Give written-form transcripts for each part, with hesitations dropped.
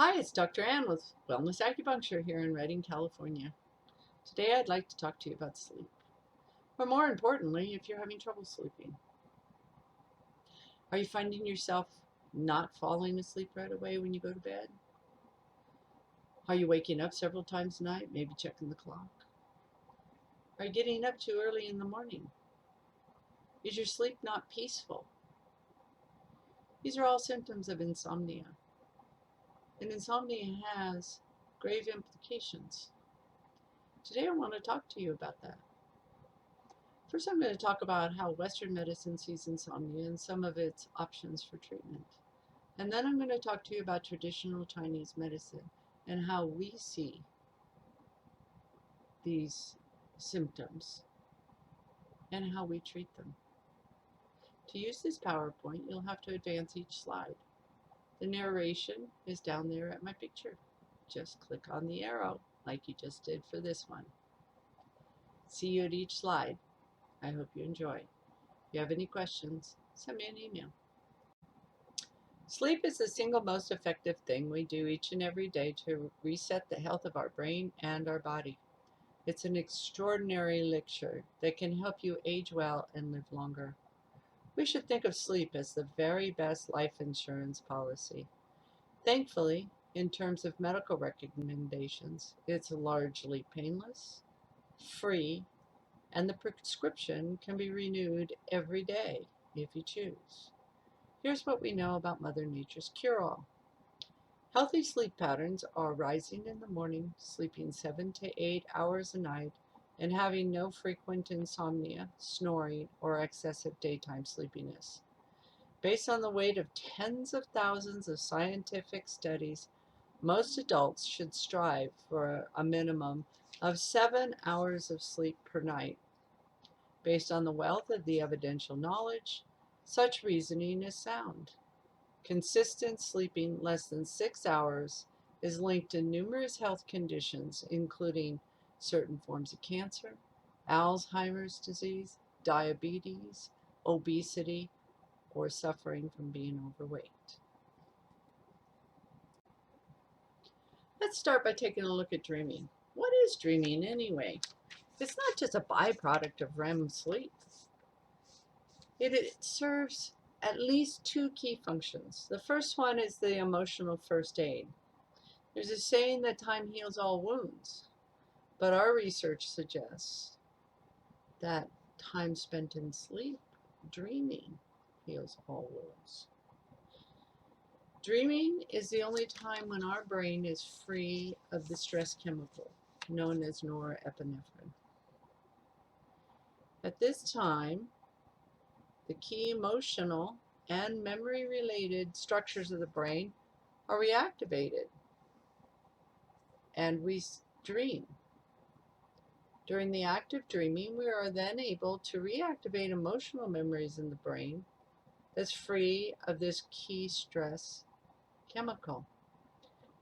Hi, it's Dr. Ann with Wellness Acupuncture here in Redding, California. Today I'd like to talk to you about sleep, or more importantly, if you're having trouble sleeping. Are you finding yourself not falling asleep right away when you go to bed? Are you waking up several times a night, maybe checking the clock? Are you getting up too early in the morning? Is your sleep not peaceful? These are all symptoms of insomnia, and insomnia has grave implications. Today I want to talk to you about that. First, I'm going to talk about how Western medicine sees insomnia and some of its options for treatment. And then I'm going to talk to you about traditional Chinese medicine and how we see these symptoms and how we treat them. To use this PowerPoint, you'll have to advance each slide. The narration is down there at my picture. Just click on the arrow like you just did for this one. See you at each slide. I hope you enjoy. If you have any questions, send me an email. Sleep is the single most effective thing we do each and every day to reset the health of our brain and our body. It's an extraordinary elixir that can help you age well and live longer. We should think of sleep as the very best life insurance policy. Thankfully, in terms of medical recommendations, it's largely painless, free, and the prescription can be renewed every day if you choose. Here's what we know about Mother Nature's cure-all. Healthy sleep patterns are rising in the morning, sleeping 7 to 8 hours a night, and having no frequent insomnia, snoring, or excessive daytime sleepiness. Based on the weight of tens of thousands of scientific studies, most adults should strive for a minimum of 7 hours of sleep per night. Based on the wealth of the evidential knowledge, such reasoning is sound. Consistent sleeping less than 6 hours is linked to numerous health conditions, including certain forms of cancer, Alzheimer's disease, diabetes, obesity, or suffering from being overweight. Let's start by taking a look at dreaming. What is dreaming anyway? It's not just a byproduct of REM sleep. It serves at least two key functions. The first one is the emotional first aid. There's a saying that time heals all wounds, but our research suggests that time spent in sleep, dreaming, heals all wounds. Dreaming is the only time when our brain is free of the stress chemical known as norepinephrine. At this time, the key emotional and memory-related structures of the brain are reactivated, and we dream. During the act of dreaming, we are then able to reactivate emotional memories in the brain that's free of this key stress chemical.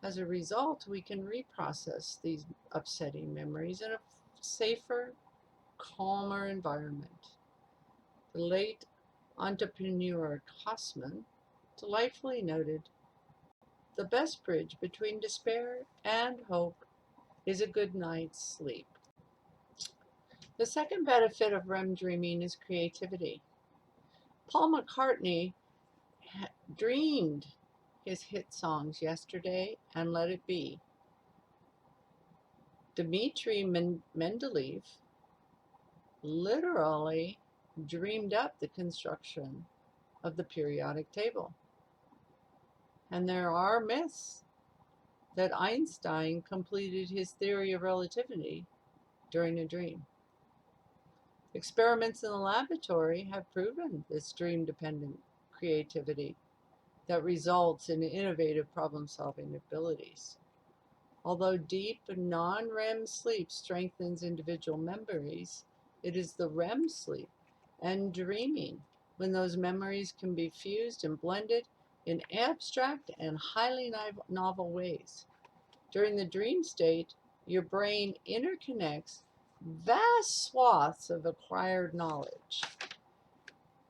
As a result, we can reprocess these upsetting memories in a safer, calmer environment. The late entrepreneur Kosman delightfully noted, "The best bridge between despair and hope is a good night's sleep." The second benefit of REM dreaming is creativity. Paul McCartney dreamed his hit songs Yesterday and Let It Be. Dmitri Mendeleev literally dreamed up the construction of the periodic table. And there are myths that Einstein completed his theory of relativity during a dream. Experiments in the laboratory have proven this dream-dependent creativity that results in innovative problem-solving abilities. Although deep non-REM sleep strengthens individual memories, it is the REM sleep and dreaming when those memories can be fused and blended in abstract and highly novel ways. During the dream state, your brain interconnects vast swaths of acquired knowledge.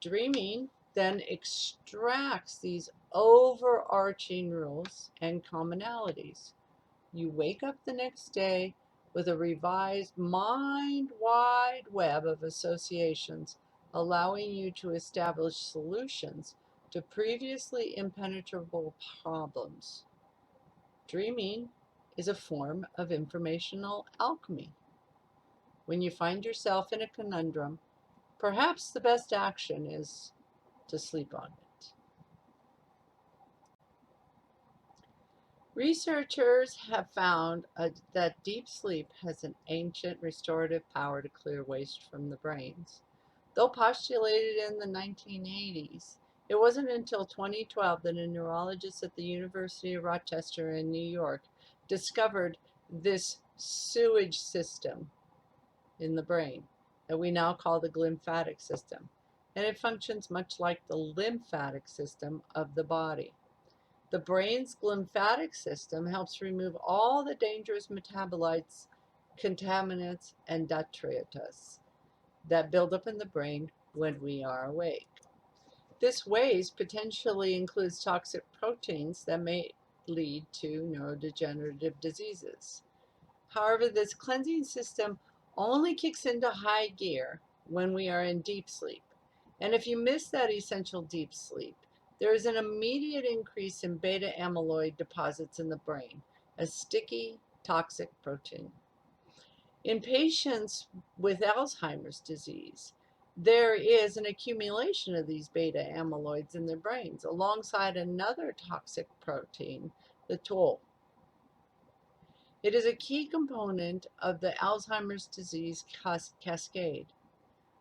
Dreaming then extracts these overarching rules and commonalities. You wake up the next day with a revised mind-wide web of associations, allowing you to establish solutions to previously impenetrable problems. Dreaming is a form of informational alchemy. When you find yourself in a conundrum, perhaps the best action is to sleep on it. Researchers have found that deep sleep has an ancient restorative power to clear waste from the brains. Though postulated in the 1980s, it wasn't until 2012 that a neurologist at the University of Rochester in New York discovered this sewage system in the brain that we now call the glymphatic system. And it functions much like the lymphatic system of the body. The brain's glymphatic system helps remove all the dangerous metabolites, contaminants, and detritus that build up in the brain when we are awake. This waste potentially includes toxic proteins that may lead to neurodegenerative diseases. However, this cleansing system only kicks into high gear when we are in deep sleep. And if you miss that essential deep sleep, there is an immediate increase in beta amyloid deposits in the brain, a sticky, toxic protein. In patients with Alzheimer's disease, there is an accumulation of these beta amyloids in their brains alongside another toxic protein, the toll. It is a key component of the Alzheimer's disease cascade.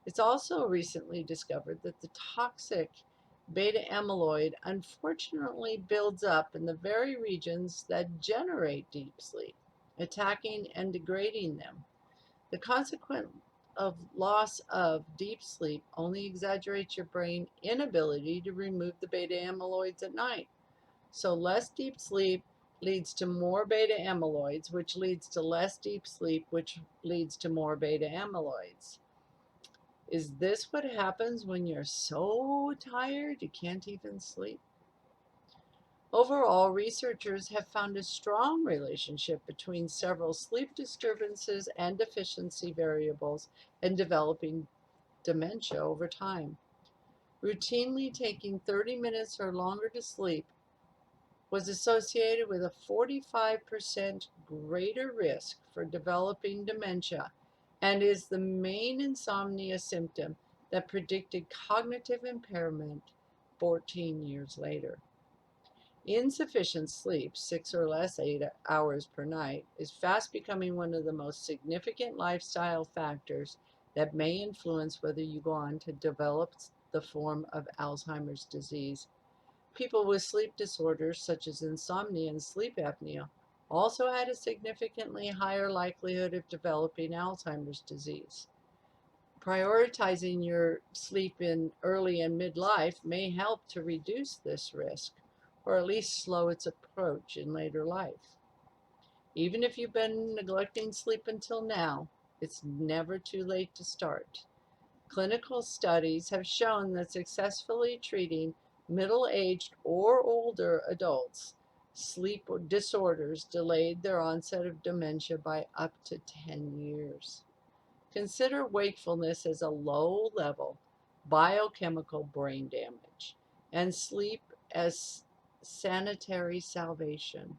It's also recently discovered that the toxic beta amyloid unfortunately builds up in the very regions that generate deep sleep, attacking and degrading them. The consequence of loss of deep sleep only exaggerates your brain's inability to remove the beta amyloids at night. So less deep sleep leads to more beta amyloids, which leads to less deep sleep, which leads to more beta amyloids. Is this what happens when you're so tired you can't even sleep? Overall, researchers have found a strong relationship between several sleep disturbances and deficiency variables and developing dementia over time. Routinely taking 30 minutes or longer to sleep was associated with a 45% greater risk for developing dementia and is the main insomnia symptom that predicted cognitive impairment 14 years later. Insufficient sleep, 6 or less 8 hours per night, is fast becoming one of the most significant lifestyle factors that may influence whether you go on to develop the form of Alzheimer's disease. People with sleep disorders such as insomnia and sleep apnea also had a significantly higher likelihood of developing Alzheimer's disease. Prioritizing your sleep in early and midlife may help to reduce this risk, or at least slow its approach in later life. Even if you've been neglecting sleep until now, it's never too late to start. Clinical studies have shown that successfully treating middle-aged or older adults' sleep disorders delayed their onset of dementia by up to 10 years. Consider wakefulness as a low-level biochemical brain damage and sleep as sanitary salvation.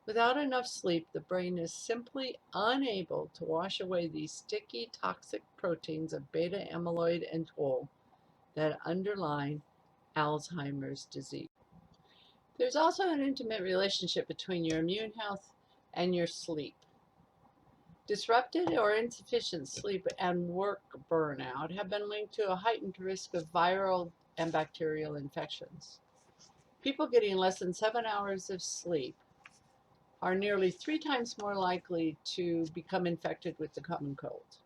Without enough sleep, the brain is simply unable to wash away these sticky, toxic proteins of beta amyloid and toll that underlie Alzheimer's disease. There's also an intimate relationship between your immune health and your sleep. Disrupted or insufficient sleep and work burnout have been linked to a heightened risk of viral and bacterial infections. People getting less than 7 hours of sleep are nearly 3 times more likely to become infected with the common cold.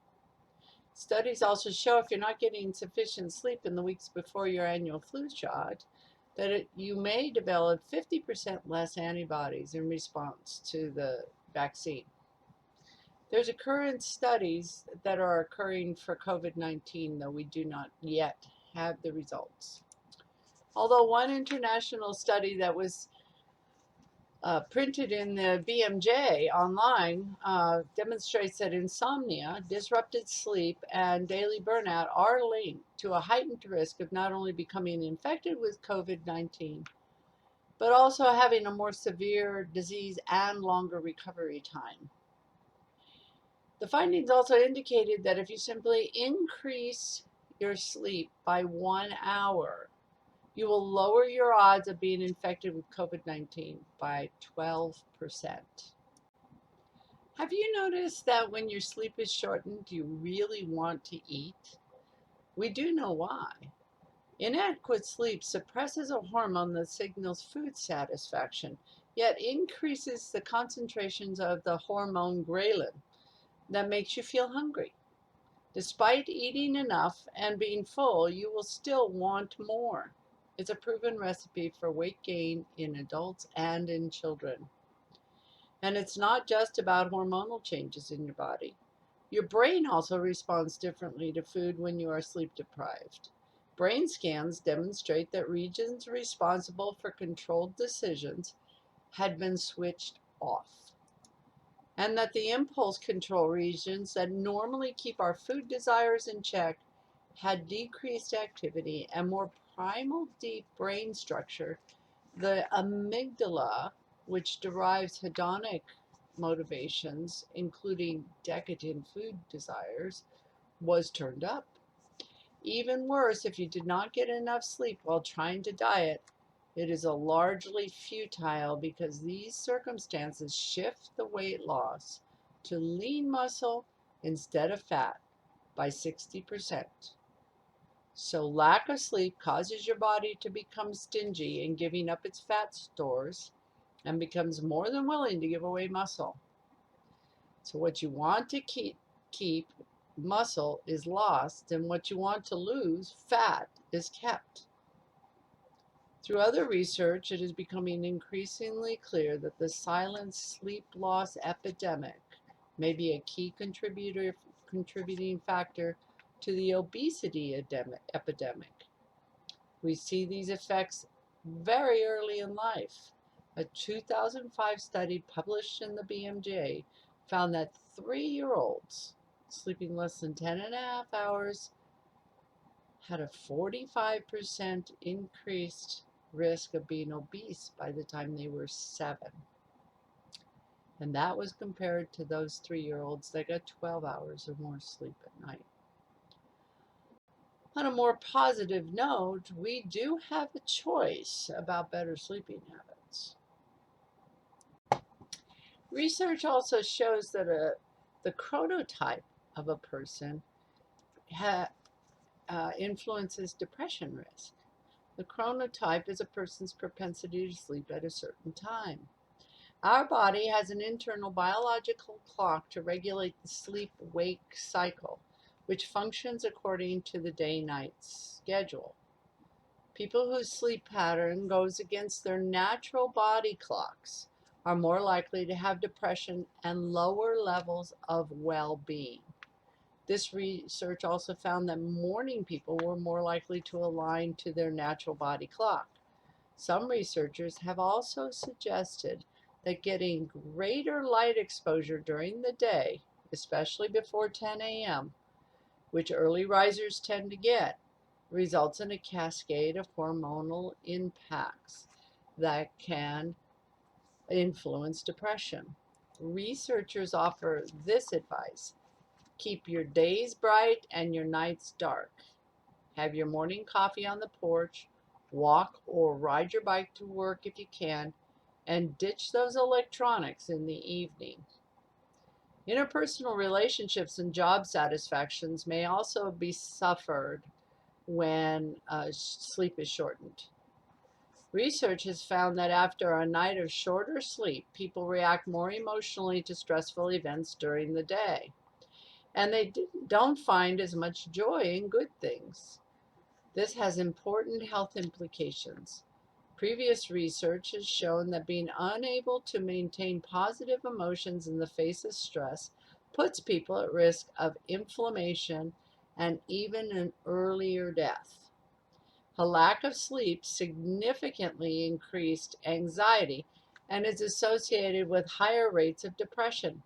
Studies also show if you're not getting sufficient sleep in the weeks before your annual flu shot, that you may develop 50% less antibodies in response to the vaccine. There's current studies that are occurring for COVID-19, though we do not yet have the results. Although one international study that was printed in the BMJ online demonstrates that insomnia, disrupted sleep, and daily burnout are linked to a heightened risk of not only becoming infected with COVID-19, but also having a more severe disease and longer recovery time. The findings also indicated that if you simply increase your sleep by 1 hour, you will lower your odds of being infected with COVID-19 by 12%. Have you noticed that when your sleep is shortened, you really want to eat? We do know why. Inadequate sleep suppresses a hormone that signals food satisfaction, yet increases the concentrations of the hormone ghrelin that makes you feel hungry. Despite eating enough and being full, you will still want more. It's a proven recipe for weight gain in adults and in children. And it's not just about hormonal changes in your body. Your brain also responds differently to food when you are sleep deprived. Brain scans demonstrate that regions responsible for controlled decisions had been switched off, and that the impulse control regions that normally keep our food desires in check had decreased activity and more primal deep brain structure. The amygdala, which derives hedonic motivations, including decadent food desires, was turned up. Even worse, if you did not get enough sleep while trying to diet, it is a largely futile because these circumstances shift the weight loss to lean muscle instead of fat by 60%. So lack of sleep causes your body to become stingy in giving up its fat stores and becomes more than willing to give away muscle. So what you want to keep muscle is lost, and what you want to lose, fat, is kept. Through other research, it is becoming increasingly clear that the silent sleep loss epidemic may be a key contributing factor to the obesity epidemic. We see these effects very early in life. A 2005 study published in the BMJ found that 3-year-olds sleeping less than 10 and a half hours had a 45% increased risk of being obese by the time they were 7. And that was compared to those 3-year-olds that got 12 hours or more sleep at night. On a more positive note, we do have a choice about better sleeping habits. Research also shows that the chronotype of a person influences depression risk. The chronotype is a person's propensity to sleep at a certain time. Our body has an internal biological clock to regulate the sleep-wake cycle, which functions according to the day-night schedule. People whose sleep pattern goes against their natural body clocks are more likely to have depression and lower levels of well-being. This research also found that morning people were more likely to align to their natural body clock. Some researchers have also suggested that getting greater light exposure during the day, especially before 10 a.m., which early risers tend to get, results in a cascade of hormonal impacts that can influence depression. Researchers offer this advice: keep your days bright and your nights dark. Have your morning coffee on the porch, walk or ride your bike to work if you can, and ditch those electronics in the evening. Interpersonal relationships and job satisfactions may also be suffered when sleep is shortened. Research has found that after a night of shorter sleep, people react more emotionally to stressful events during the day, and they don't find as much joy in good things. This has important health implications. Previous research has shown that being unable to maintain positive emotions in the face of stress puts people at risk of inflammation and even an earlier death. A lack of sleep significantly increased anxiety and is associated with higher rates of depression.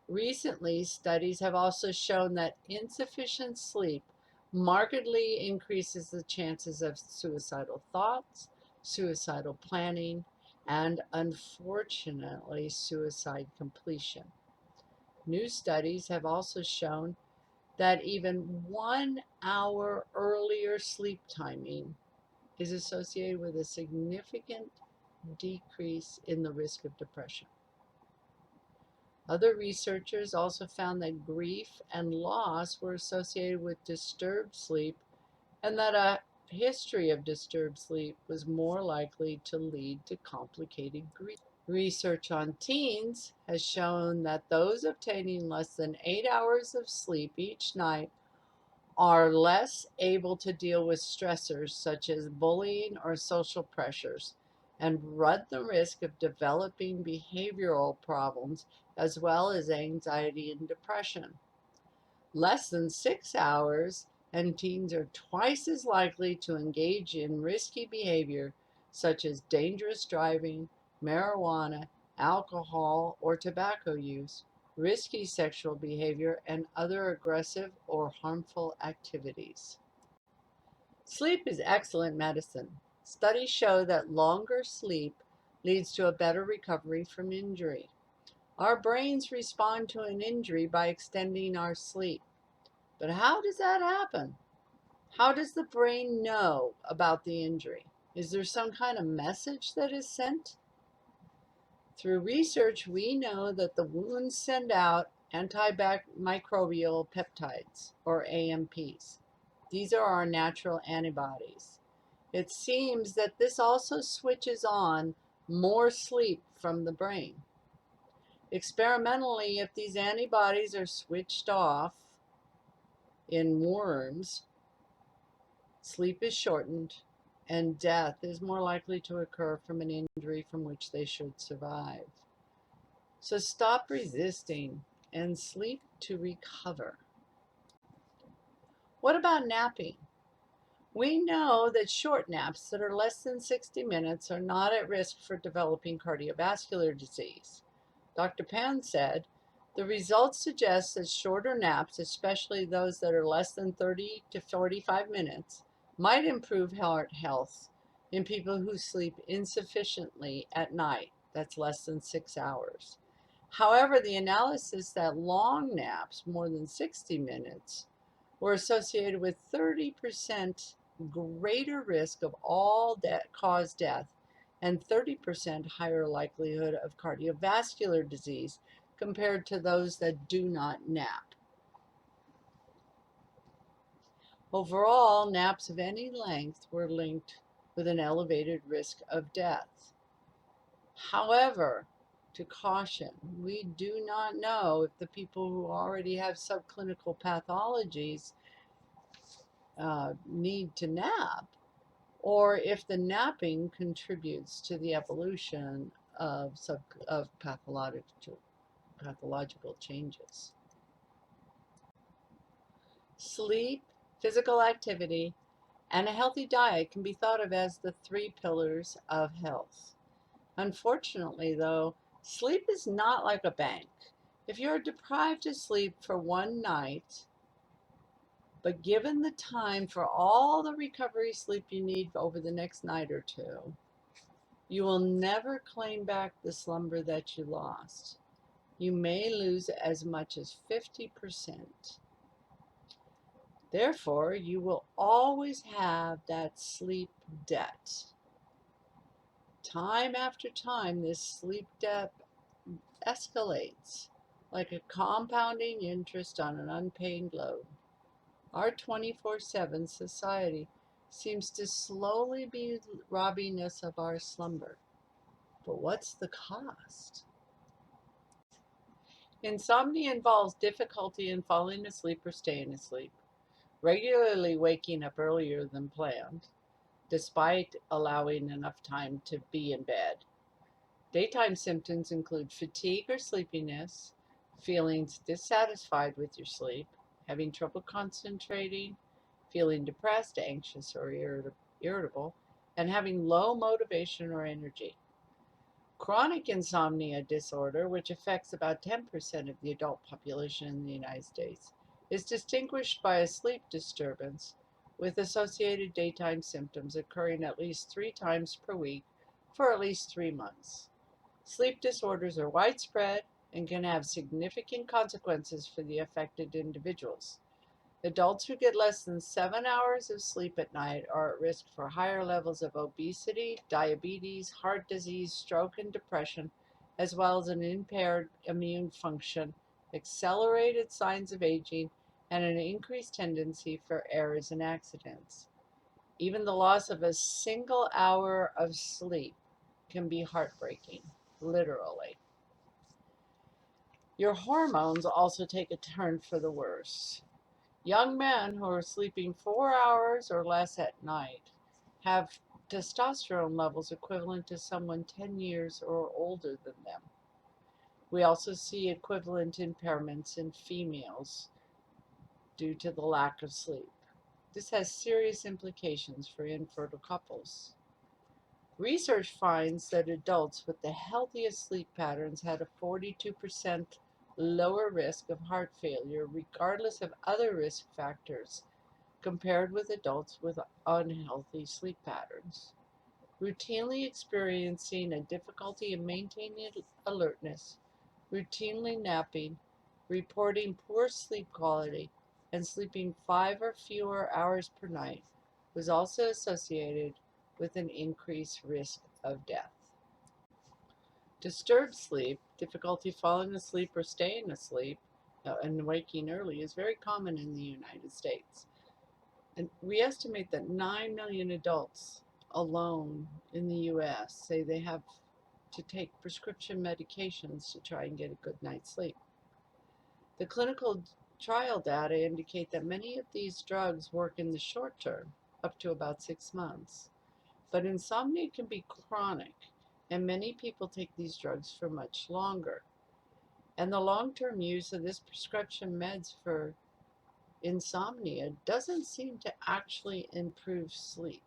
Recently, studies have also shown that insufficient sleep markedly increases the chances of suicidal thoughts, suicidal planning, and unfortunately, suicide completion. New studies have also shown that even 1 hour earlier sleep timing is associated with a significant decrease in the risk of depression. Other researchers also found that grief and loss were associated with disturbed sleep and that a history of disturbed sleep was more likely to lead to complicated grief. Research on teens has shown that those obtaining less than 8 hours of sleep each night are less able to deal with stressors such as bullying or social pressures and run the risk of developing behavioral problems as well as anxiety and depression. Less than 6 hours, and teens are twice as likely to engage in risky behavior such as dangerous driving, marijuana, alcohol, or tobacco use, risky sexual behavior, and other aggressive or harmful activities. Sleep is excellent medicine. Studies show that longer sleep leads to a better recovery from injury. Our brains respond to an injury by extending our sleep. But how does that happen? How does the brain know about the injury? Is there some kind of message that is sent? Through research, we know that the wounds send out antimicrobial peptides, or AMPs. These are our natural antibodies. It seems that this also switches on more sleep from the brain. Experimentally, if these antibodies are switched off in worms, sleep is shortened and death is more likely to occur from an injury from which they should survive. So stop resisting and sleep to recover. What about napping? We know that short naps that are less than 60 minutes are not at risk for developing cardiovascular disease. Dr. Pan said, the results suggest that shorter naps, especially those that are less than 30 to 45 minutes, might improve heart health in people who sleep insufficiently at night, that's less than 6 hours. However, the analysis that long naps, more than 60 minutes, were associated with 30% greater risk of all-cause death and 30% higher likelihood of cardiovascular disease compared to those that do not nap. Overall, naps of any length were linked with an elevated risk of death. However, to caution, we do not know if the people who already have subclinical pathologies need to nap, or if the napping contributes to the evolution of pathological changes. Sleep, physical activity, and a healthy diet can be thought of as the 3 pillars of health. Unfortunately, though, sleep is not like a bank. If you're deprived of sleep for one night, but given the time for all the recovery sleep you need over the next night or two, you will never claim back the slumber that you lost. You may lose as much as 50%. Therefore, you will always have that sleep debt. Time after time, this sleep debt escalates like a compounding interest on an unpaid loan. Our 24/7 society seems to slowly be robbing us of our slumber. But what's the cost? Insomnia involves difficulty in falling asleep or staying asleep, regularly waking up earlier than planned, despite allowing enough time to be in bed. Daytime symptoms include fatigue or sleepiness, feelings dissatisfied with your sleep, having trouble concentrating, feeling depressed, anxious, or irritable, and having low motivation or energy. Chronic insomnia disorder, which affects about 10% of the adult population in the United States, is distinguished by a sleep disturbance with associated daytime symptoms occurring at least 3 times per week for at least 3 months. Sleep disorders are widespread and can have significant consequences for the affected individuals. Adults who get less than 7 hours of sleep at night are at risk for higher levels of obesity, diabetes, heart disease, stroke, and depression, as well as an impaired immune function, accelerated signs of aging, and an increased tendency for errors and accidents. Even the loss of a single hour of sleep can be heartbreaking, literally. Your hormones also take a turn for the worse. Young men who are sleeping 4 hours or less at night have testosterone levels equivalent to someone 10 years or older than them. We also see equivalent impairments in females due to the lack of sleep. This has serious implications for infertile couples. Research finds that adults with the healthiest sleep patterns had a 42% lower risk of heart failure, regardless of other risk factors, compared with adults with unhealthy sleep patterns. Routinely experiencing a difficulty in maintaining alertness, routinely napping, reporting poor sleep quality, and sleeping 5 or fewer hours per night was also associated with an increased risk of death. Disturbed sleep, difficulty falling asleep or staying asleep, and waking early is very common in the United States. And we estimate that 9 million adults alone in the US say they have to take prescription medications to try and get a good night's sleep. The clinical trial data indicate that many of these drugs work in the short term, up to about 6 months. But insomnia can be chronic, and many people take these drugs for much longer. And the long-term use of this prescription meds for insomnia doesn't seem to actually improve sleep.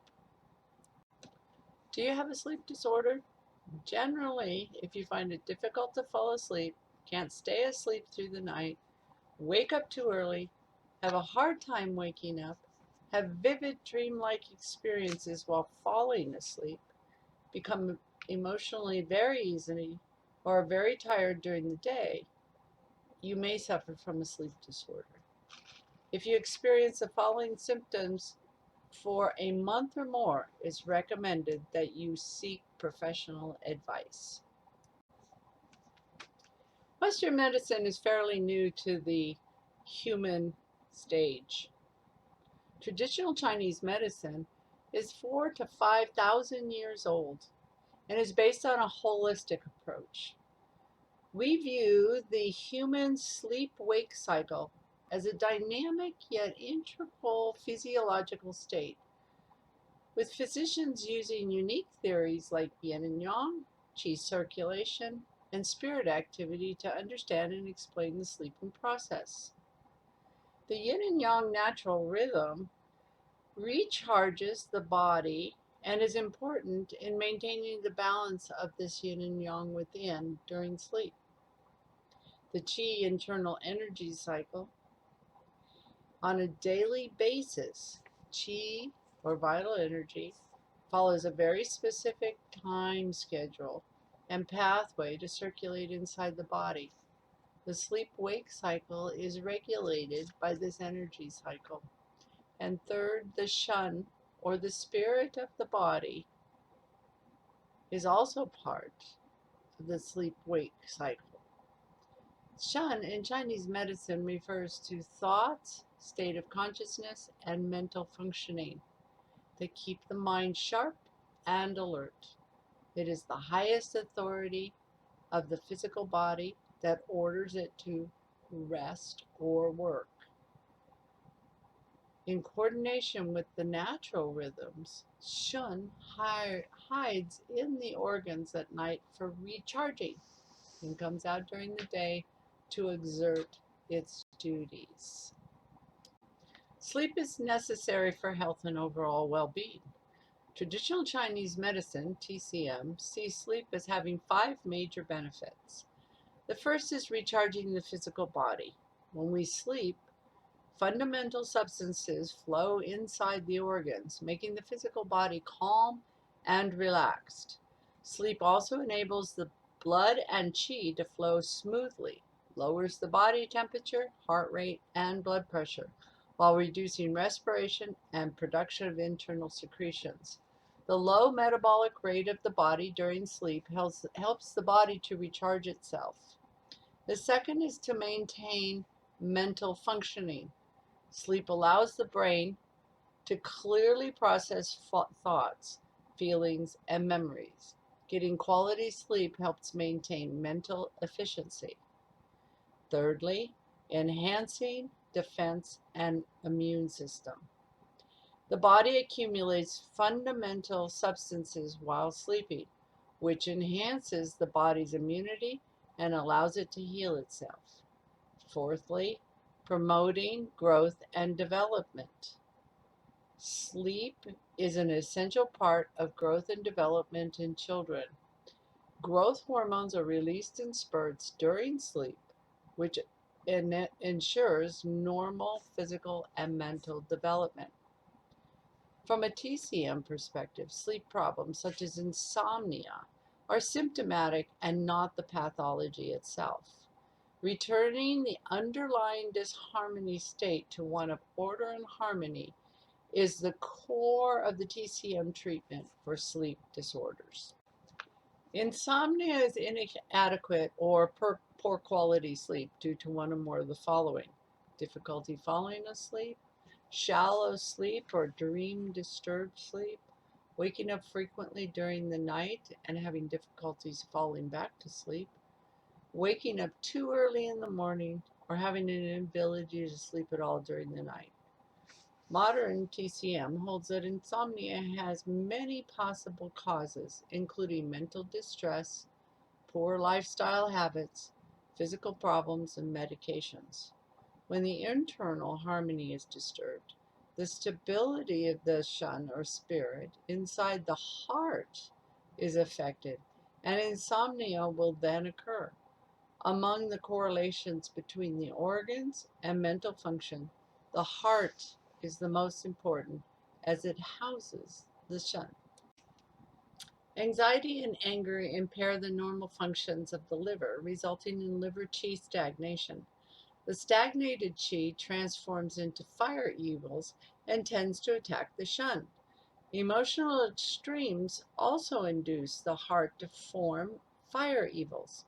Do you have a sleep disorder? Generally, if you find it difficult to fall asleep, can't stay asleep through the night, wake up too early, have a hard time waking up, have vivid dreamlike experiences while falling asleep, become emotionally very easily, or are very tired during the day, you may suffer from a sleep disorder. If you experience the following symptoms for a month or more, it's recommended that you seek professional advice. Western medicine is fairly new to the human stage. Traditional Chinese medicine is 4,000 to 5,000 years old and is based on a holistic approach. We view the human sleep-wake cycle as a dynamic yet integral physiological state, with physicians using unique theories like yin and yang, qi circulation, and spirit activity to understand and explain the sleeping process. The yin and yang natural rhythm recharges the body and is important in maintaining the balance of this yin and yang within during sleep. The qi internal energy cycle on a daily basis. Qi, or vital energy, follows a very specific time schedule and pathway to circulate inside the body. The sleep-wake cycle is regulated by this energy cycle. And third, the shun, or the spirit of the body, is also part of the sleep-wake cycle. Shun in Chinese medicine refers to thoughts, state of consciousness, and mental functioning that keep the mind sharp and alert. It is the highest authority of the physical body that orders it to rest or work. In coordination with the natural rhythms, Shun hides in the organs at night for recharging and comes out during the day to exert its duties. Sleep is necessary for health and overall well-being. Traditional Chinese medicine, TCM, sees sleep as having 5 major benefits. The first is recharging the physical body. When we sleep, fundamental substances flow inside the organs, making the physical body calm and relaxed. Sleep also enables the blood and qi to flow smoothly, lowers the body temperature, heart rate, and blood pressure, while reducing respiration and production of internal secretions. The low metabolic rate of the body during sleep helps the body to recharge itself. The second is to maintain mental functioning. Sleep allows the brain to clearly process thoughts, feelings, and memories. Getting quality sleep helps maintain mental efficiency. Thirdly, enhancing defense and immune system. The body accumulates fundamental substances while sleeping, which enhances the body's immunity and allows it to heal itself. Fourthly, promoting growth and development. Sleep is an essential part of growth and development in children. Growth hormones are released in spurts during sleep, which ensures normal physical and mental development. From a TCM perspective, sleep problems such as insomnia are symptomatic and not the pathology itself. Returning the underlying disharmony state to one of order and harmony is the core of the TCM treatment for sleep disorders. Insomnia is inadequate or poor quality sleep due to one or more of the following: difficulty falling asleep, shallow sleep or dream disturbed sleep, waking up frequently during the night and having difficulties falling back to sleep, waking up too early in the morning, or having an inability to sleep at all during the night. Modern TCM holds that insomnia has many possible causes, including mental distress, poor lifestyle habits, physical problems, and medications. When the internal harmony is disturbed, the stability of the shan or spirit inside the heart is affected, and insomnia will then occur. Among the correlations between the organs and mental function, the heart is the most important as it houses the shan. Anxiety and anger impair the normal functions of the liver, resulting in liver qi stagnation. The stagnated qi transforms into fire evils and tends to attack the shan. Emotional extremes also induce the heart to form fire evils.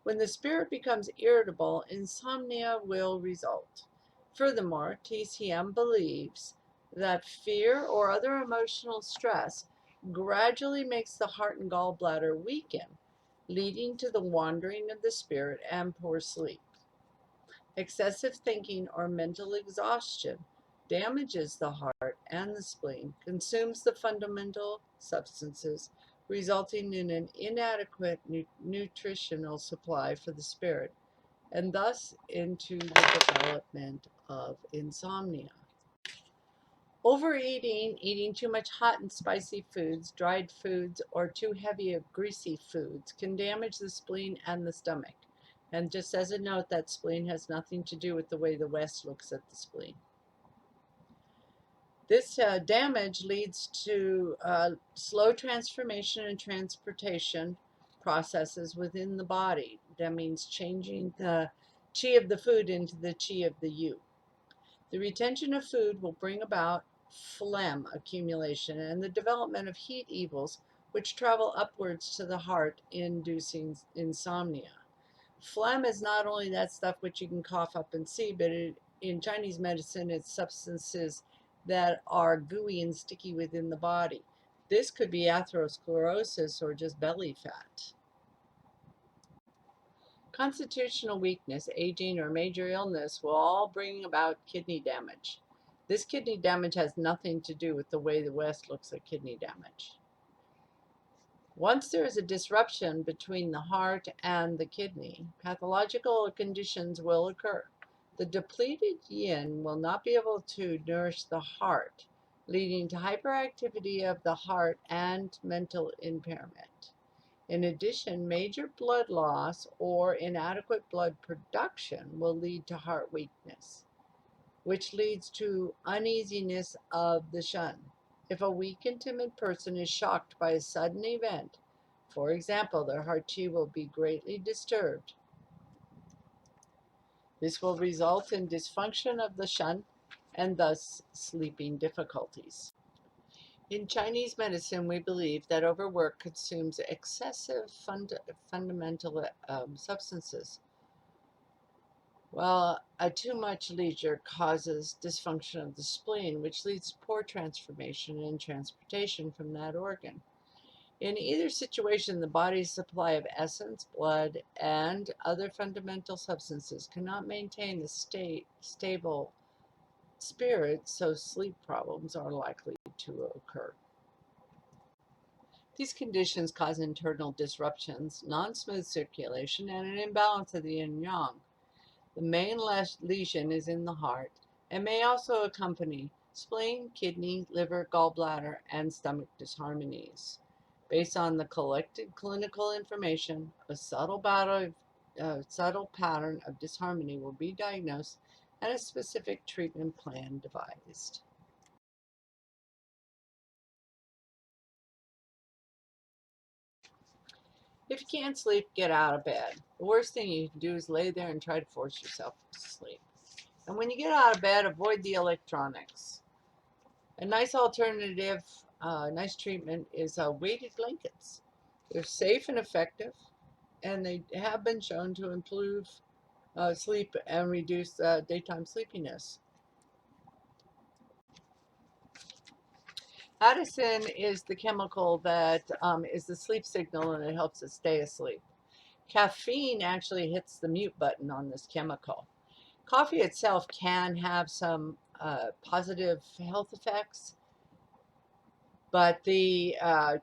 When the spirit becomes irritable, insomnia will result. Furthermore, TCM believes that fear or other emotional stress gradually makes the heart and gallbladder weaken, leading to the wandering of the spirit and poor sleep. Excessive thinking or mental exhaustion damages the heart and the spleen, consumes the fundamental substances, resulting in an inadequate nutritional supply for the spirit, and thus into the development of insomnia. Overeating, eating too much hot and spicy foods, dried foods, or too heavy of greasy foods can damage the spleen and the stomach. And just as a note, that spleen has nothing to do with the way the West looks at the spleen. This damage leads to slow transformation and transportation processes within the body. That means changing the chi of the food into the chi of the yu. The retention of food will bring about phlegm accumulation and the development of heat evils, which travel upwards to the heart, inducing insomnia. Phlegm is not only that stuff which you can cough up and see, but in Chinese medicine, it's substances that are gooey and sticky within the body. This could be atherosclerosis or just belly fat. Constitutional weakness, aging, or major illness will all bring about kidney damage. This kidney damage has nothing to do with the way the West looks at kidney damage. Once there is a disruption between the heart and the kidney, pathological conditions will occur. The depleted yin will not be able to nourish the heart, leading to hyperactivity of the heart and mental impairment. In addition, major blood loss or inadequate blood production will lead to heart weakness, which leads to uneasiness of the shun. If a weak and timid person is shocked by a sudden event, for example, their heart chi will be greatly disturbed. This will result in dysfunction of the shun and thus sleeping difficulties. In Chinese medicine, we believe that overwork consumes excessive fundamental substances, while too much leisure causes dysfunction of the spleen, which leads to poor transformation and transportation from that organ. In either situation, the body's supply of essence, blood, and other fundamental substances cannot maintain a stable spirit, so sleep problems are likely to occur. These conditions cause internal disruptions, non-smooth circulation, and an imbalance of the yin and yang. The main lesion is in the heart and may also accompany spleen, kidney, liver, gallbladder, and stomach disharmonies. Based on the collected clinical information, a subtle pattern of disharmony will be diagnosed and a specific treatment plan devised. If you can't sleep, get out of bed. The worst thing you can do is lay there and try to force yourself to sleep. And when you get out of bed, avoid the electronics. A nice alternative, nice treatment is weighted blankets. They're safe and effective, and they have been shown to improve sleep and reduce daytime sleepiness. Addison is the chemical that is the sleep signal, and it helps us stay asleep. Caffeine actually hits the mute button on this chemical. Coffee itself can have some positive health effects, but the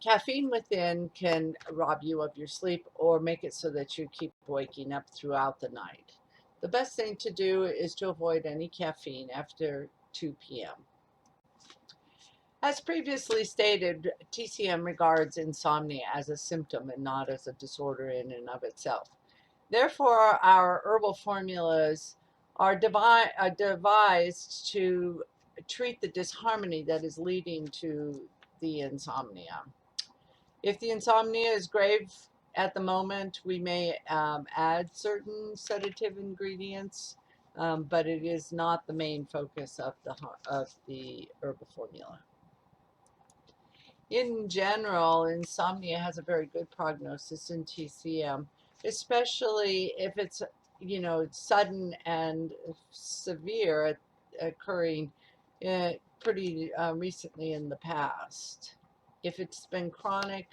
caffeine within can rob you of your sleep or make it so that you keep waking up throughout the night. The best thing to do is to avoid any caffeine after 2 p.m. As previously stated, TCM regards insomnia as a symptom and not as a disorder in and of itself. Therefore, our herbal formulas are devised to treat the disharmony that is leading to the insomnia. If the insomnia is grave at the moment, we may add certain sedative ingredients, but it is not the main focus of the herbal formula. In general, insomnia has a very good prognosis in TCM, especially if it's, sudden and severe, occurring pretty recently in the past. If it's been chronic,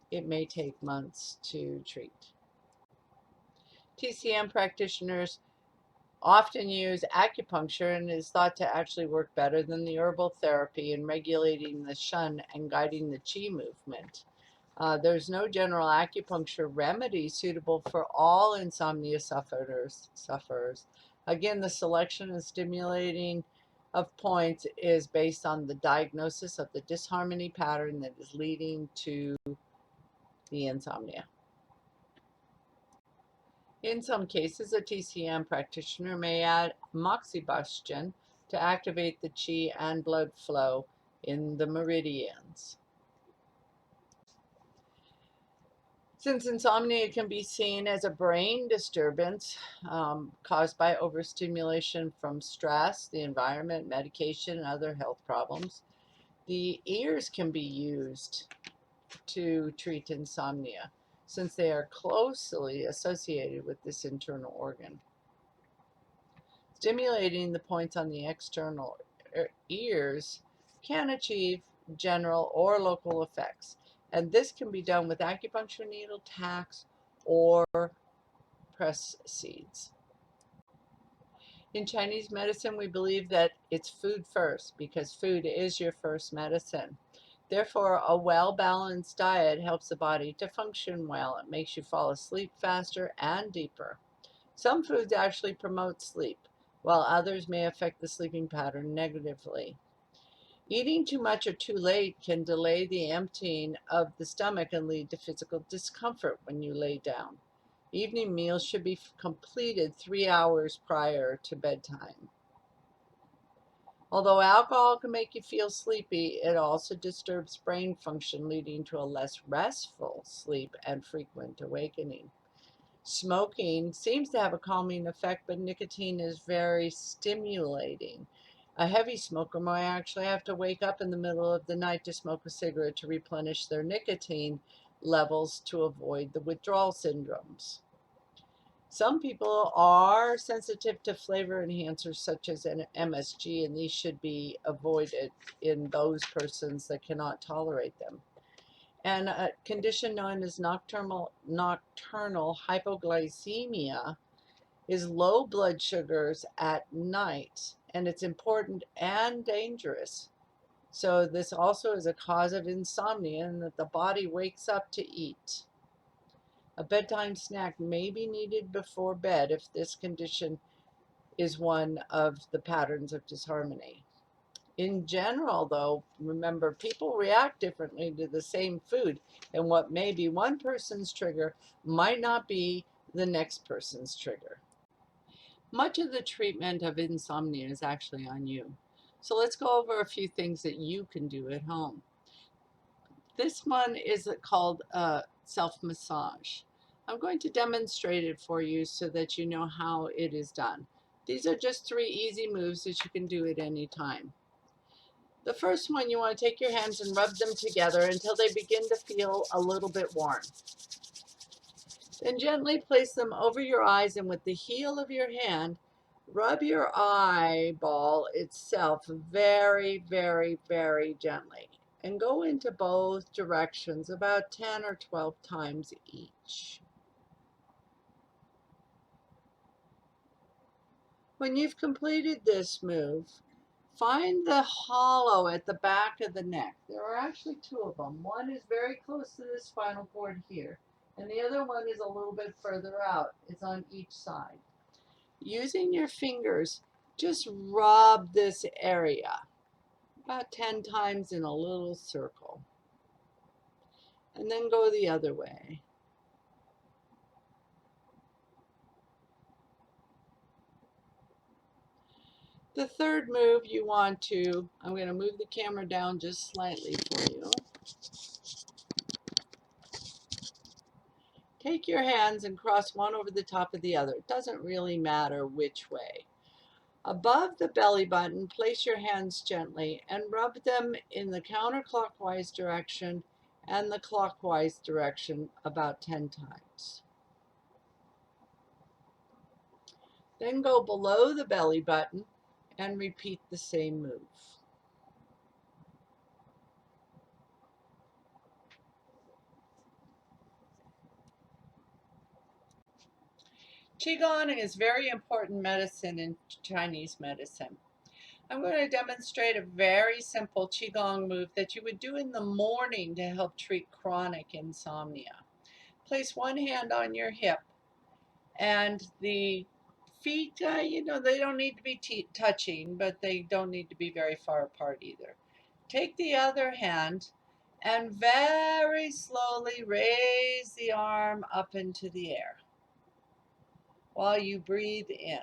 it may take months to treat. TCM practitioners often use acupuncture and is thought to actually work better than the herbal therapy in regulating the shun and guiding the qi movement. There's no general acupuncture remedy suitable for all insomnia sufferers. Again, the selection and stimulating of points is based on the diagnosis of the disharmony pattern that is leading to the insomnia. In some cases, a TCM practitioner may add moxibustion to activate the qi and blood flow in the meridians. Since insomnia can be seen as a brain disturbance caused by overstimulation from stress, the environment, medication, and other health problems, the ears can be used to treat insomnia, since they are closely associated with this internal organ. Stimulating the points on the external ears can achieve general or local effects, and this can be done with acupuncture needle, tacks, or press seeds. In Chinese medicine, we believe that it's food first because food is your first medicine. Therefore, a well-balanced diet helps the body to function well. It makes you fall asleep faster and deeper. Some foods actually promote sleep, while others may affect the sleeping pattern negatively. Eating too much or too late can delay the emptying of the stomach and lead to physical discomfort when you lay down. Evening meals should be completed 3 hours prior to bedtime. Although alcohol can make you feel sleepy, it also disturbs brain function, leading to a less restful sleep and frequent awakening. Smoking seems to have a calming effect, but nicotine is very stimulating. A heavy smoker might actually have to wake up in the middle of the night to smoke a cigarette to replenish their nicotine levels to avoid the withdrawal syndromes. Some people are sensitive to flavor enhancers such as an MSG, and these should be avoided in those persons that cannot tolerate them. And a condition known as nocturnal hypoglycemia is low blood sugars at night, and it's important and dangerous. So this also is a cause of insomnia, and that the body wakes up to eat. A bedtime snack may be needed before bed if this condition is one of the patterns of disharmony. In general, though, remember, people react differently to the same food, and what may be one person's trigger might not be the next person's trigger. Much of the treatment of insomnia is actually on you. So let's go over a few things that you can do at home. This one is called self-massage. I'm going to demonstrate it for you so that you know how it is done. These are just 3 easy moves that you can do at any time. The first one, you want to take your hands and rub them together until they begin to feel a little bit warm. Then gently place them over your eyes, and with the heel of your hand, rub your eyeball itself very, very, very gently. And go into both directions about 10 or 12 times each. When you've completed this move, find the hollow at the back of the neck. There are actually 2 of them. One is very close to the spinal cord here, and the other one is a little bit further out. It's on each side. Using your fingers, just rub this area about 10 times in a little circle, and then go the other way. The third move you want to, I'm going to move the camera down just slightly for you. Take your hands and cross one over the top of the other. It doesn't really matter which way. Above the belly button, place your hands gently and rub them in the counterclockwise direction and the clockwise direction about 10 times. Then go below the belly button and repeat the same move. Qigong is very important medicine in Chinese medicine. I'm going to demonstrate a very simple Qigong move that you would do in the morning to help treat chronic insomnia. Place one hand on your hip, and the feet, they don't need to be touching, but they don't need to be very far apart either. Take the other hand and very slowly raise the arm up into the air while you breathe in.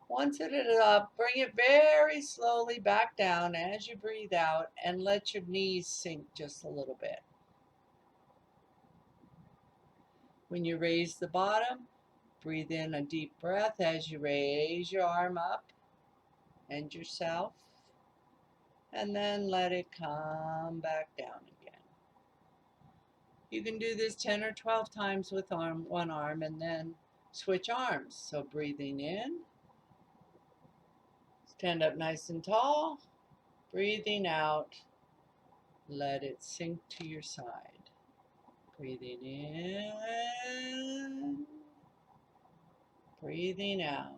Once it is up, bring it very slowly back down as you breathe out, and let your knees sink just a little bit. When you raise the bottom, breathe in a deep breath as you raise your arm up and yourself, and then let it come back down again. You can do this 10 or 12 times with one arm, and then switch arms. So breathing in, stand up nice and tall. Breathing out, let it sink to your side. Breathing in, breathing out.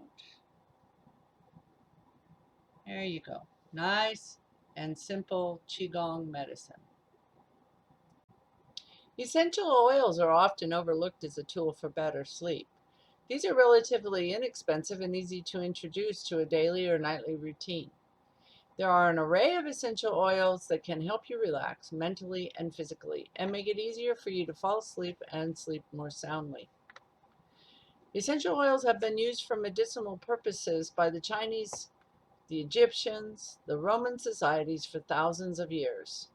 There you go. Nice and simple Qigong medicine. Essential oils are often overlooked as a tool for better sleep. These are relatively inexpensive and easy to introduce to a daily or nightly routine. There are an array of essential oils that can help you relax mentally and physically and make it easier for you to fall asleep and sleep more soundly. Essential oils have been used for medicinal purposes by the Chinese, the Egyptians, the Roman societies for thousands of years.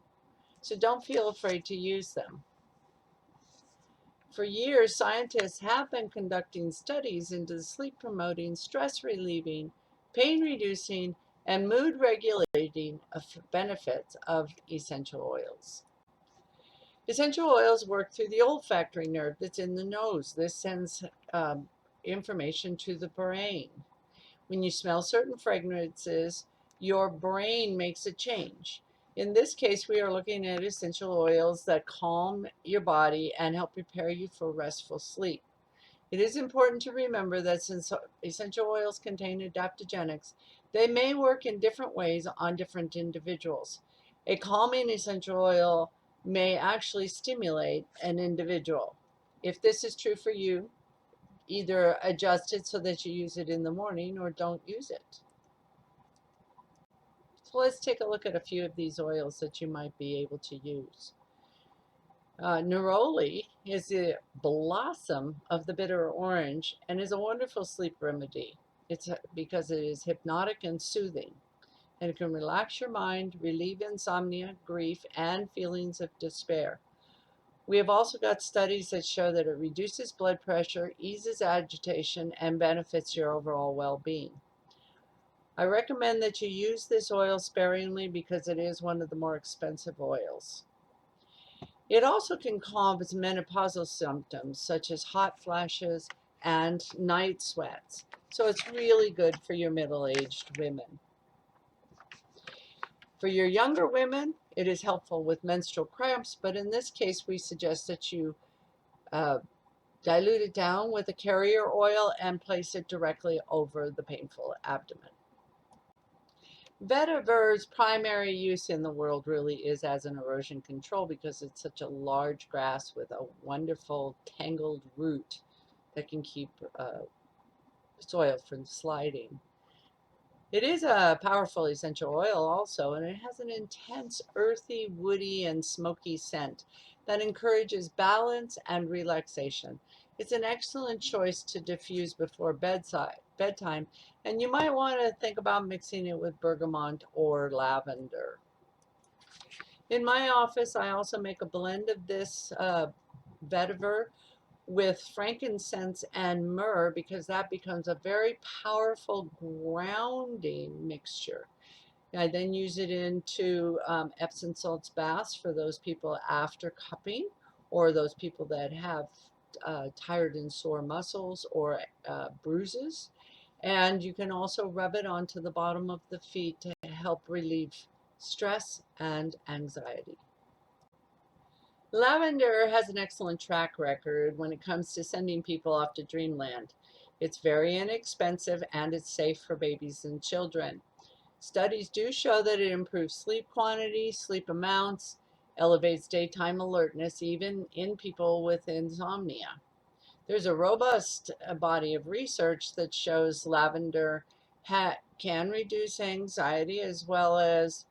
So don't feel afraid to use them. For years, scientists have been conducting studies into the sleep promoting, stress relieving, pain reducing, and mood regulating benefits of essential oils. Essential oils work through the olfactory nerve that's in the nose. This sends information to the brain. When you smell certain fragrances, your brain makes a change. In this case, we are looking at essential oils that calm your body and help prepare you for restful sleep. It is important to remember that since essential oils contain adaptogenics, they may work in different ways on different individuals. A calming essential oil may actually stimulate an individual. If this is true for you, either adjust it so that you use it in the morning or don't use it. So let's take a look at a few of these oils that you might be able to use. Neroli is the blossom of the bitter orange and is a wonderful sleep remedy. It's because it is hypnotic and soothing, and it can relax your mind, relieve insomnia, grief, and feelings of despair. We have also got studies that show that it reduces blood pressure, eases agitation, and benefits your overall well-being. I recommend that you use this oil sparingly because it is one of the more expensive oils. It also can cause menopausal symptoms such as hot flashes and night sweats. So it's really good for your middle-aged women. For your younger women, it is helpful with menstrual cramps, but in this case, we suggest that you dilute it down with a carrier oil and place it directly over the painful abdomen. Vetiver's primary use in the world really is as an erosion control because it's such a large grass with a wonderful tangled root that can keep soil from sliding. It is a powerful essential oil also, and it has an intense earthy, woody, and smoky scent that encourages balance and relaxation. It's an excellent choice to diffuse before bedtime, and you might want to think about mixing it with bergamot or lavender. In my office, I also make a blend of this vetiver with frankincense and myrrh because that becomes a very powerful grounding mixture. I then use it into Epsom salts baths for those people after cupping or those people that have tired and sore muscles or bruises. And you can also rub it onto the bottom of the feet to help relieve stress and anxiety. Lavender has an excellent track record when it comes to sending people off to dreamland. It's very inexpensive and it's safe for babies and children. Studies do show that it improves sleep quantity, sleep amounts, elevates daytime alertness, even in people with insomnia. There's a robust body of research that shows lavender can reduce anxiety as well as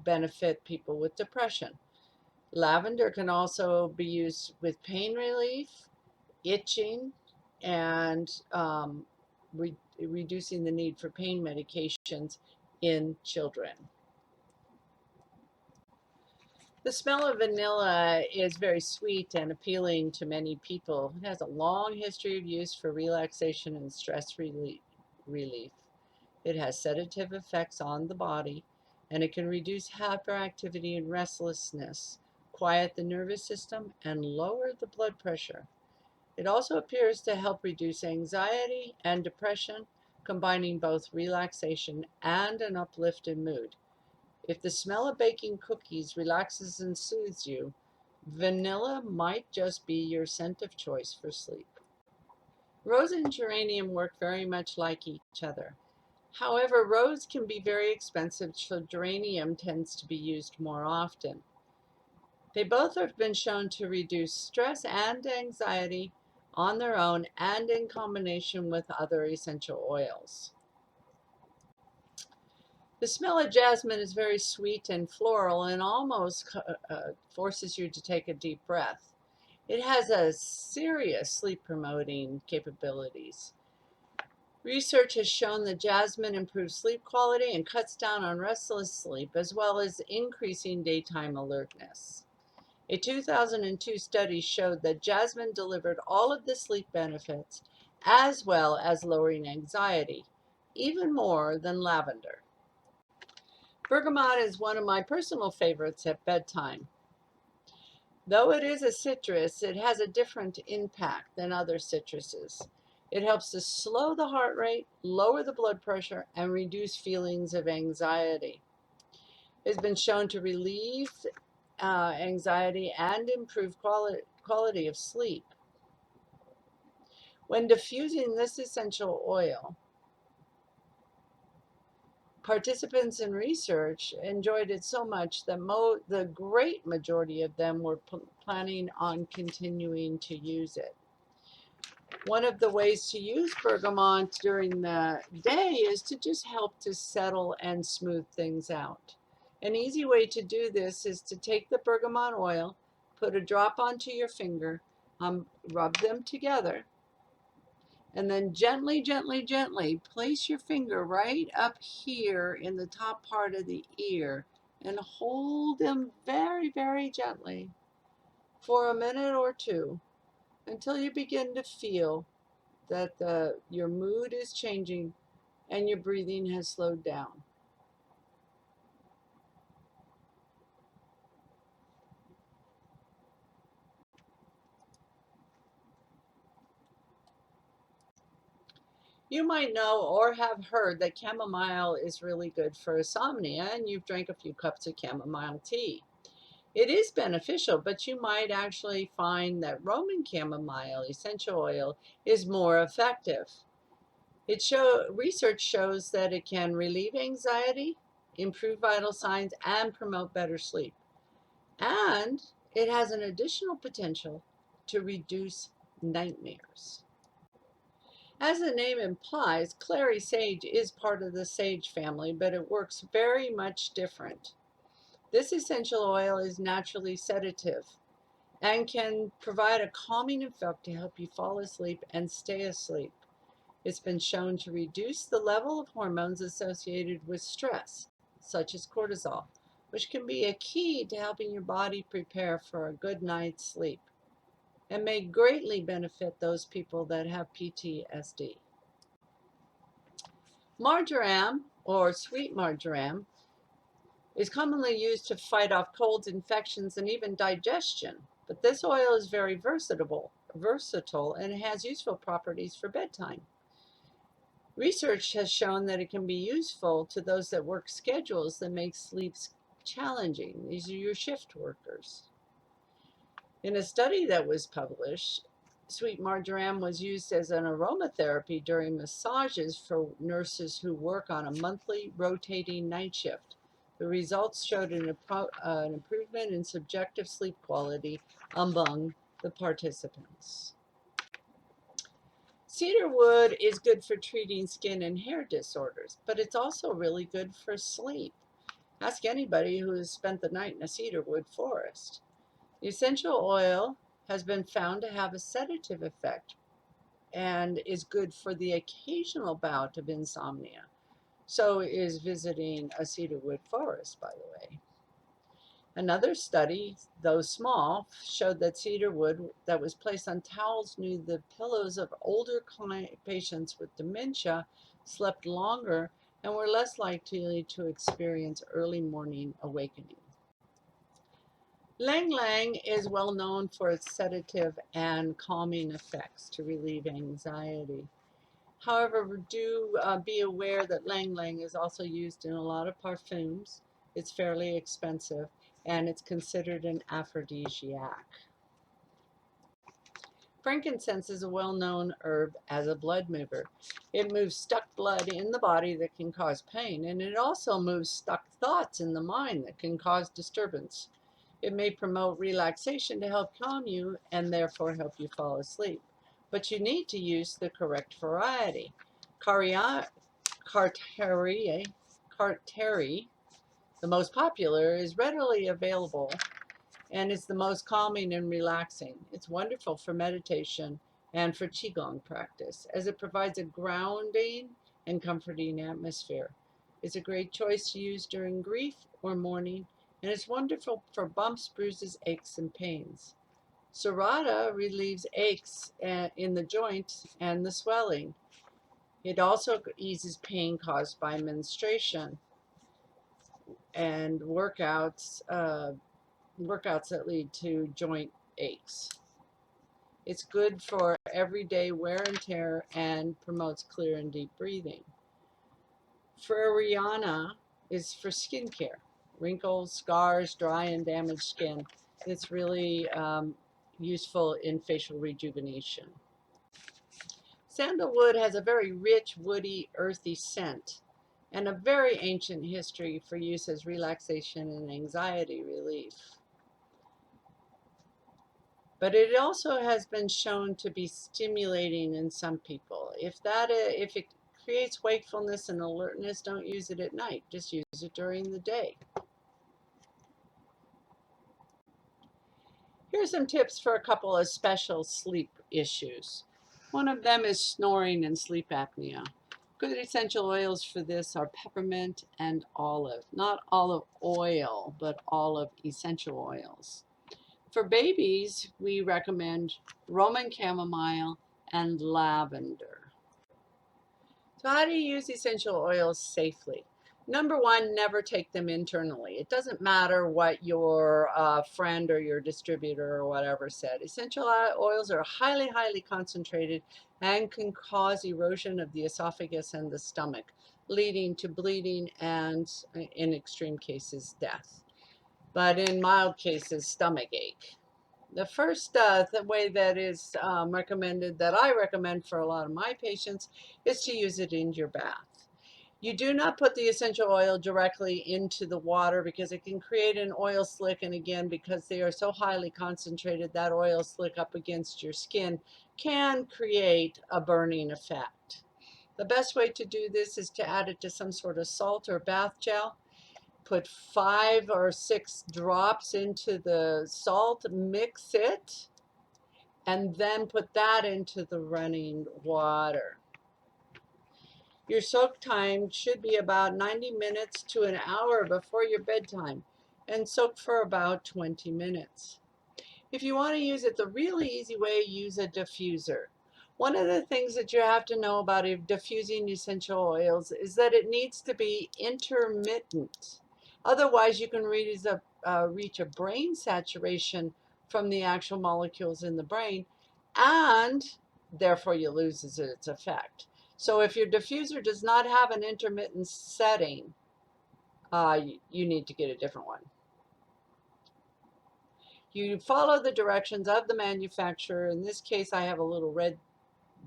benefit people with depression. Lavender can also be used with pain relief, itching, and reducing the need for pain medications in children. The smell of vanilla is very sweet and appealing to many people. It has a long history of use for relaxation and stress relief. It has sedative effects on the body, and it can reduce hyperactivity and restlessness, quiet the nervous system, and lower the blood pressure. It also appears to help reduce anxiety and depression, combining both relaxation and an uplifted mood. If the smell of baking cookies relaxes and soothes you, vanilla might just be your scent of choice for sleep. Rose and geranium work very much like each other. However, rose can be very expensive, so geranium tends to be used more often. They both have been shown to reduce stress and anxiety on their own and in combination with other essential oils. The smell of jasmine is very sweet and floral and almost forces you to take a deep breath. It has a serious sleep promoting capabilities. Research has shown that jasmine improves sleep quality and cuts down on restless sleep, as well as increasing daytime alertness. A 2002 study showed that jasmine delivered all of the sleep benefits, as well as lowering anxiety, even more than lavender. Bergamot is one of my personal favorites at bedtime. Though it is a citrus, it has a different impact than other citruses. It helps to slow the heart rate, lower the blood pressure, and reduce feelings of anxiety. It's been shown to relieve anxiety and improve quality of sleep. When diffusing this essential oil, participants in research enjoyed it so much that the great majority of them were planning on continuing to use it. One of the ways to use bergamot during the day is to just help to settle and smooth things out. An easy way to do this is to take the bergamot oil, put a drop onto your finger, rub them together, and then gently, gently, gently place your finger right up here in the top part of the ear and hold them very, very gently for a minute or two until you begin to feel that your mood is changing and your breathing has slowed down. You might know or have heard that chamomile is really good for insomnia, and you've drank a few cups of chamomile tea. It is beneficial, but you might actually find that Roman chamomile essential oil is more effective. Research shows that it can relieve anxiety, improve vital signs, and promote better sleep. And it has an additional potential to reduce nightmares. As the name implies, clary sage is part of the sage family, but it works very much different. This essential oil is naturally sedative and can provide a calming effect to help you fall asleep and stay asleep. It's been shown to reduce the level of hormones associated with stress, such as cortisol, which can be a key to helping your body prepare for a good night's sleep and may greatly benefit those people that have PTSD. Marjoram, or sweet marjoram, is commonly used to fight off colds, infections, and even digestion. But this oil is very versatile and has useful properties for bedtime. Research has shown that it can be useful to those that work schedules that make sleep challenging. These are your shift workers. In a study that was published, sweet marjoram was used as an aromatherapy during massages for nurses who work on a monthly rotating night shift. The results showed an improvement in subjective sleep quality among the participants. Cedar wood is good for treating skin and hair disorders, but it's also really good for sleep. Ask anybody who has spent the night in a cedar wood forest. The essential oil has been found to have a sedative effect and is good for the occasional bout of insomnia. So is visiting a cedarwood forest, by the way. Another study, though small, showed that cedar wood that was placed on towels near the pillows of older patients with dementia slept longer and were less likely to experience early morning awakening. Lang Lang is well known for its sedative and calming effects to relieve anxiety. However, do be aware that Lang Lang is also used in a lot of perfumes. It's fairly expensive and it's considered an aphrodisiac. Frankincense is a well-known herb as a blood mover. It moves stuck blood in the body that can cause pain, and it also moves stuck thoughts in the mind that can cause disturbance. It may promote relaxation to help calm you and therefore help you fall asleep. But you need to use the correct variety. Cartier terry, the most popular, is readily available and is the most calming and relaxing. It's wonderful for meditation and for qigong practice, as it provides a grounding and comforting atmosphere. It's a great choice to use during grief or mourning, and it's wonderful for bumps, bruises, aches, and pains. Serrata relieves aches in the joints and the swelling. It also eases pain caused by menstruation and workouts that lead to joint aches. It's good for everyday wear and tear and promotes clear and deep breathing. Furiana is for skincare, wrinkles, scars, dry and damaged skin. It's really useful in facial rejuvenation. Sandalwood has a very rich, woody, earthy scent and a very ancient history for use as relaxation and anxiety relief. But it also has been shown to be stimulating in some people. If it creates wakefulness and alertness, don't use it at night. Just use it during the day. Here's some tips for a couple of special sleep issues. One of them is snoring and sleep apnea. Good essential oils for this are peppermint and olive. Not olive oil, but olive essential oils. For babies, we recommend Roman chamomile and lavender. So how do you use essential oils safely? Number one, never take them internally. It doesn't matter what your friend or your distributor or whatever said. Essential oils are highly, highly concentrated and can cause erosion of the esophagus and the stomach, leading to bleeding and, in extreme cases, death. But in mild cases, stomach ache. The first way that is recommended, that I recommend for a lot of my patients, is to use it in your bath. You do not put the essential oil directly into the water because it can create an oil slick, and again, because they are so highly concentrated, that oil slick up against your skin can create a burning effect. The best way to do this is to add it to some sort of salt or bath gel. Put 5 or 6 drops into the salt, mix it, and then put that into the running water. Your soak time should be about 90 minutes to an hour before your bedtime, and soak for about 20 minutes. If you want to use it the really easy way, use a diffuser. One of the things that you have to know about diffusing essential oils is that it needs to be intermittent. Otherwise, you can reach a brain saturation from the actual molecules in the brain, and therefore you lose its effect. So if your diffuser does not have an intermittent setting, you need to get a different one. You follow the directions of the manufacturer. In this case, I have a little red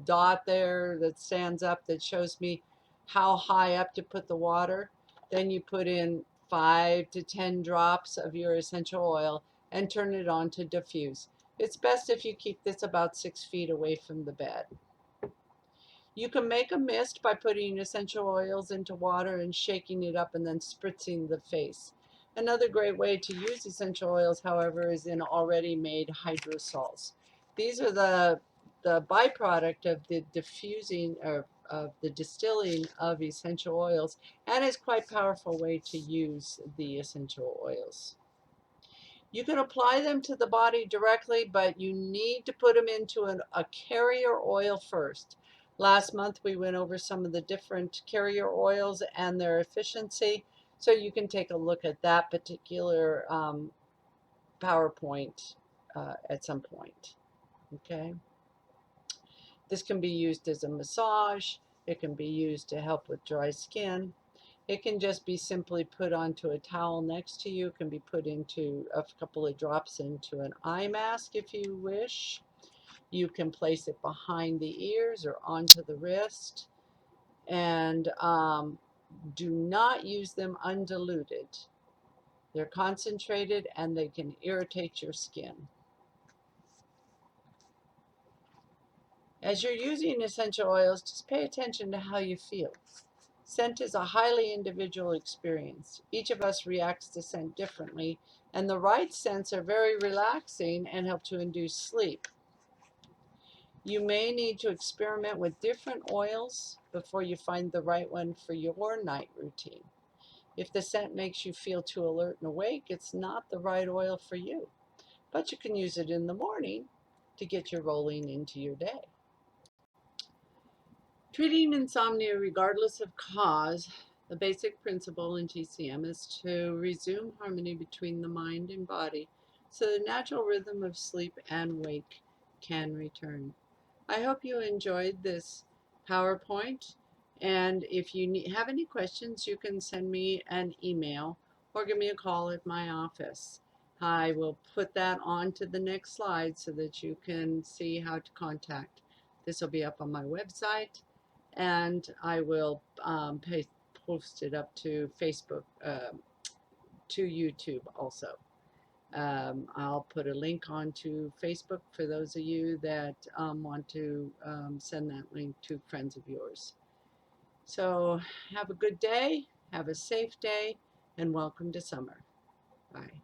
dot there that stands up that shows me how high up to put the water. Then you put in 5 to 10 drops of your essential oil and turn it on to diffuse. It's best if you keep this about 6 feet away from the bed. You can make a mist by putting essential oils into water and shaking it up and then spritzing the face. Another great way to use essential oils, however, is in already made hydrosols. These are the byproduct of the diffusing or of the distilling of essential oils, and is quite a powerful way to use the essential oils. You can apply them to the body directly, but you need to put them into a carrier oil first. Last month we went over some of the different carrier oils and their efficiency, so you can take a look at that particular PowerPoint at some point. Okay. This can be used as a massage. It can be used to help with dry skin. It can just be simply put onto a towel next to you. It can be put into a couple of drops into an eye mask if you wish. You can place it behind the ears or onto the wrist. And do not use them undiluted. They're concentrated and they can irritate your skin. As you're using essential oils, just pay attention to how you feel. Scent is a highly individual experience. Each of us reacts to scent differently, and the right scents are very relaxing and help to induce sleep. You may need to experiment with different oils before you find the right one for your night routine. If the scent makes you feel too alert and awake, it's not the right oil for you, but you can use it in the morning to get you rolling into your day. Treating insomnia regardless of cause, the basic principle in TCM is to resume harmony between the mind and body so the natural rhythm of sleep and wake can return. I hope you enjoyed this PowerPoint, and if you have any questions, you can send me an email or give me a call at my office. I will put that on to the next slide so that you can see how to contact. This will be up on my website, and I will post it up to Facebook, to YouTube also. I'll put a link onto Facebook for those of you that want to send that link to friends of yours. So have a good day, have a safe day, and welcome to summer. Bye.